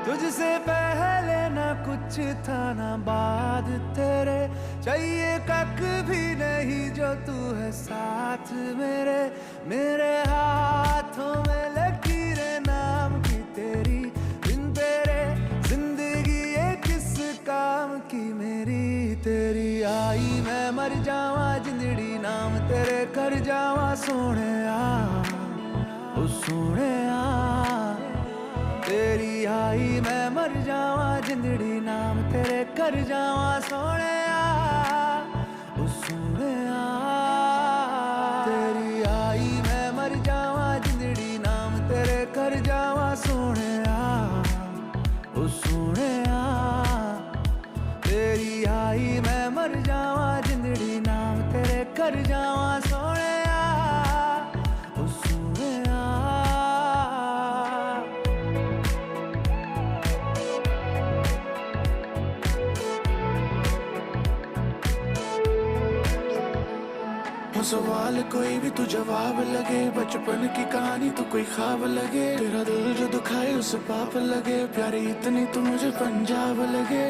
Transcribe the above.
तुझसे पहले ना कुछ था ना बाद तेरे, चाहिए कख भी नहीं जो तू है साथ मेरे। मेरे हाथों में लकीरें नाम की तेरी, बिन तेरे जिंदगी ये किस काम की मेरी। तेरी आई मैं मर जावा जिंदड़ी नाम तेरे कर जावा सोने ओ सोने। तेरी आई मैं मर जावा जिंदड़ी नाम तेरे कर जावा सोने ओ सोने। तेरी आई मैं मर जावा जिंदड़ी नाम तेरे कर जावा सोने ओ सोने। तेरी आई मैं मर जावा जिंदड़ी नाम तेरे कर जावा सोने ओ सोने। सवाल कोई भी तू जवाब लगे, बचपन की कहानी तो कोई ख्वाब लगे। तेरा दिल जो दुखाए उसे पाप लगे, प्यारी इतनी तू मुझे पंजाब लगे।